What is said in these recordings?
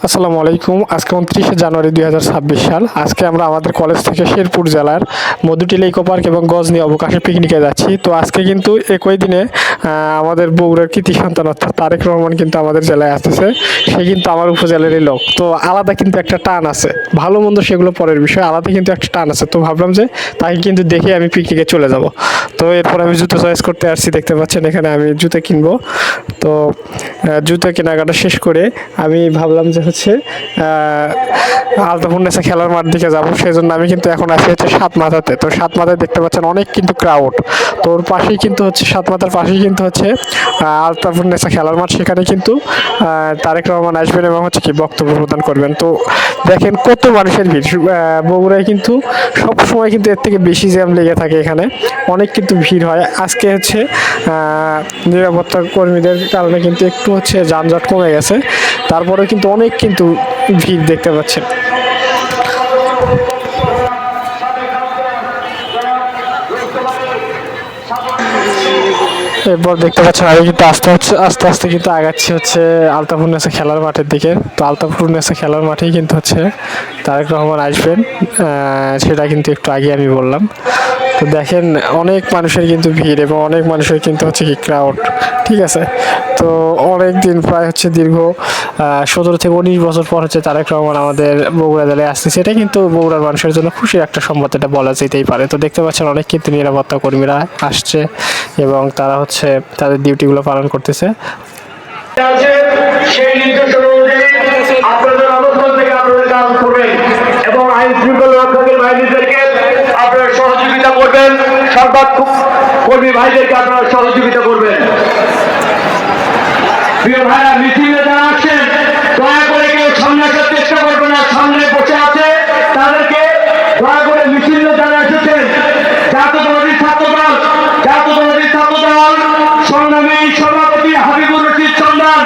আসসালামু আলাইকুম। আজকে 29 জানুয়ারি 2026 সাল। আজকে আমরা আমাদের কলেজ থেকে শেরপুর জেলার মধুটিলা ইকো পার্ক এবং গজনী অবকাশে পিকনিকে যাচ্ছি। তো আজকে কিন্তু একই দিনে আমাদের বগুড়ার কৃতি সন্তান অর্থাৎ তারেক রহমান কিন্তু আমাদের জেলায় আসতেছে। সে কিন্তু আমার উপজেলারই লোক। তো আলাদা কিন্তু একটা টান আছে, ভালো মন্দ সেগুলো পরের বিষয়, আলাদা কিন্তু একটা টান আছে। তো ভাবলাম যে তাকে কিন্তু দেখে আমি পিকনিকে চলে যাব। তো এরপর আমি জুতো চয়েস করতে আসছি, দেখতে পাচ্ছেন এখানে আমি জুতো কিনবো। তো জুতো কেনাকাটা শেষ করে আমি ভাবলাম যে হচ্ছে আলতাফুন্নেসা খেলার মাঠ দিকে যাবো। সেই জন্য আমি কিন্তু এখন আছি হচ্ছে সাতমাথাতে। তো সাতমাথায় দেখতে পাচ্ছেন অনেক কিন্তু ক্রাউড। তো ওর পাশেই কিন্তু হচ্ছে সাতমাথার পাশেই কিন্তু হচ্ছে আলতাফুন্নেসা খেলার মাঠ। সেখানে কিন্তু তারেক রহমান আসবেন এবং হচ্ছে কি বক্তব্য প্রদান করবেন। তো দেখেন কত মানুষের ভিড়। বগুড়ায় কিন্তু সব সময় কিন্তু এর থেকে বেশি জ্যাম লেগে থাকে, এখানে অনেক কিন্তু ভিড় হয়। আজকে হচ্ছে নিরাপত্তা কর্মীদের কারণে কিন্তু একটু হচ্ছে যানজট কমে গেছে, তারপরে কিন্তু অনেক কিন্তু ভিড় দেখতে পাচ্ছেন। এরপর দেখতে পাচ্ছেন আমি কিন্তু আস্তে আস্তে কিন্তু আগাচ্ছি হচ্ছে আলতাফুন্নেসা খেলার মাঠের দিকে। তো আলতাফুন্নেসা খেলার মাঠেই কিন্তু হচ্ছে তারেক রহমান আসবেন, সেটা কিন্তু একটু আগে আমি বললাম। তো দেখেন অনেক মানুষের কিন্তু ভিড় এবং অনেক মানুষের কিন্তু হচ্ছে কি ক্রাউড, ঠিক আছে। তো অনেক দিন প্রায় হচ্ছে দীর্ঘ 17 থেকে 19 বছর পর হচ্ছে তারেক রহমান আমাদের বগুড়া জেলায় আসতেছে। এটা কিন্তু বগুড়ার মানুষের জন্য খুশির একটা সংবাদ, এটা বলা যেতেই পারে। তো দেখতে পাচ্ছেন অনেক কিন্তু নিরাপত্তা কর্মীরা আসছে এবং তারা হচ্ছে তাদের ডিউটিগুলো পালন করতেছে। সেই নির্দেশ অনুযায়ী আপনাদের অবস্থান থেকে আপনাদের কাজ করবেন এবং আইন শৃঙ্খলা রক্ষাকারী বাহিনীদেরকে আপনারা সহযোগিতা করবেন, সংবাদ কর্মী ভাইদেরকে আপনারা সহযোগিতা করবেন। প্রিয় ভাইরা, মিছিলে যারা আসছেন দয়া করে কেউ সামনে আসার চেষ্টা করবে না। সামনে বসে আছে তাদেরকে দয়া করে মিছিলে যারা এসেছেন জাতীয়তাবাদী ছাত্রদল সংগ্রামী সভাপতি হাবিবুর রশিদ চন্দান,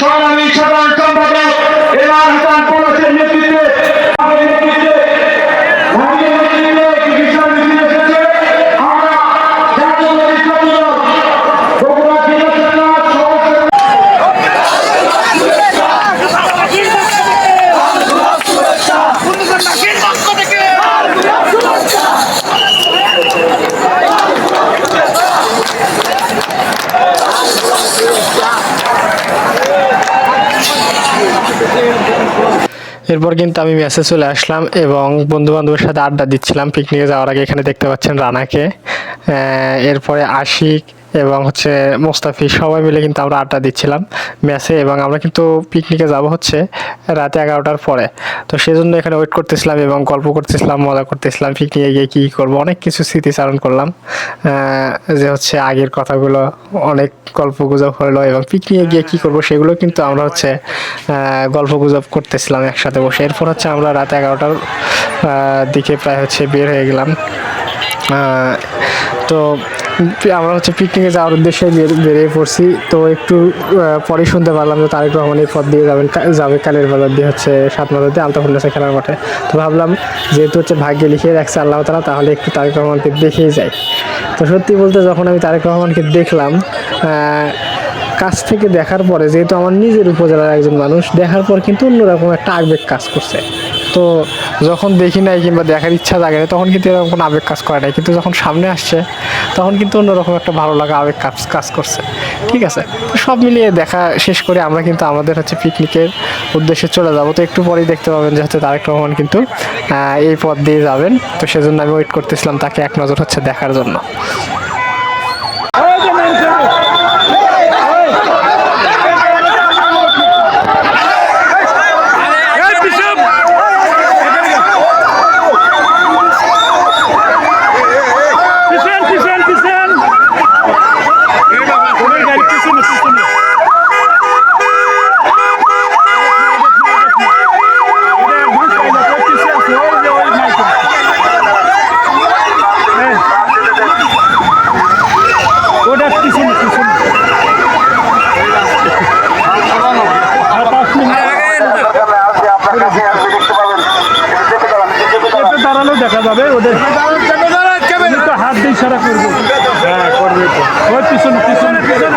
সংগ্রামী সাধারণ সম্পাদক এবার হাসান পলাশের নেতৃত্বে এরপর কিন্তু আমি মেসে চলে আসলাম এবং বন্ধু বান্ধবের সাথে আড্ডা দিচ্ছিলাম পিকনিকে যাওয়ার আগে। এখানে দেখতে পাচ্ছেন রানাকে, এরপরে আশিক এবং হচ্ছে মোস্তাফি, সবাই মিলে কিন্তু আমরা আড্ডা দিচ্ছিলাম মেসে। এবং আমরা কিন্তু পিকনিকে যাব হচ্ছে রাতে 11টার পরে। তো সেজন্য এখানে ওয়েট করতেছিলাম এবং গল্প করতেছিলাম, মজা করতেছিলাম, পিকনিকে গিয়ে কী করবো, অনেক কিছু স্মৃতিচারণ করলাম। যে হচ্ছে আগের কথাগুলো, অনেক গল্প গুজব হলো এবং পিকনিকে গিয়ে কী করবো সেগুলো কিন্তু আমরা হচ্ছে গল্প গুজব করতেছিলাম একসাথে বসে। এরপর হচ্ছে আমরা রাত 11টার দিকে প্রায় হচ্ছে বের হয়ে গেলাম। তো আমরা হচ্ছে পিকনিকে যাওয়ার উদ্দেশ্যে বেরিয়ে পড়ছি। তো একটু পরেই শুনতে পারলাম যে তারেক রহমান এই পথ দিয়ে যাবে কালের বাজার দিয়ে হচ্ছে সাতমাথাতে আলতাফুন্নেসা খেলার মাঠে। তো ভাবলাম যেহেতু হচ্ছে ভাগ্যে লিখে রাখছে আল্লাহ তাআলা, তাহলে একটু তারেক রহমানকে দেখেই যাই। তো সত্যি বলতে যখন আমি তারেক রহমানকে দেখলাম কাছ থেকে দেখার পরে, যেহেতু আমার নিজের উপজেলার একজন মানুষ, দেখার পর কিন্তু অন্যরকম একটা আবেগ কাজ করছে। তো যখন দেখি নাই কিংবা দেখার ইচ্ছা জাগে না তখন কিন্তু এরকম কোনো আবেগ কাজ করে নাই, কিন্তু যখন সামনে আসছে তখন কিন্তু অন্যরকম একটা ভালো লাগা আবেগ কাজ করছে, ঠিক আছে। তো সব মিলিয়ে দেখা শেষ করে আমরা কিন্তু আমাদের হচ্ছে পিকনিকের উদ্দেশ্যে চলে যাব। তো একটু পরেই দেখতে পাবেন যে হচ্ছে তারেক রহমান কিন্তু এই পথ দিয়ে যাবেন। তো সেজন্য আমি ওয়েট করতেছিলাম তাকে এক নজর হচ্ছে দেখার জন্য। দাঁড়ালেও দেখা যাবে ওদের হাত দিয়ে ইশারা করবে। হ্যাঁ করবে তো, ওই পিছনে পিছনে পিছনে।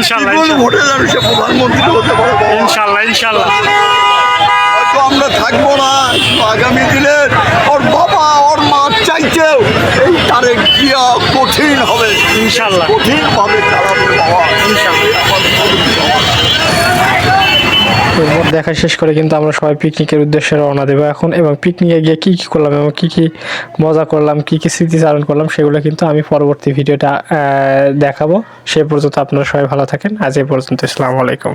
ইনশাল্লাহ ভোটে যাবে সে প্রধানমন্ত্রী হতে পারে বাবা। ইনশাল্লাহ ইনশাল্লাহ হয়তো আমরা থাকবো না, কিন্তু আগামী দিনে ওর বাবা ওর মা চাইছেও এই তারে গিয়া কঠিন হবে, ইনশাল্লাহ কঠিন ভাবে চালাবে বাবা। এরপর দেখা শেষ করে কিন্তু আমরা সবাই পিকনিকের উদ্দেশ্যে রওনা দেবো এখন, এবং পিকনিকে গিয়ে কী কী করলাম এবং কী কী মজা করলাম, কী কী স্মৃতিচারণ করলাম সেগুলো কিন্তু আমি পরবর্তী ভিডিওটা দেখাবো। সে পর্যন্ত আপনারা সবাই ভালো থাকেন। আজ এই পর্যন্ত। আসসালামু আলাইকুম।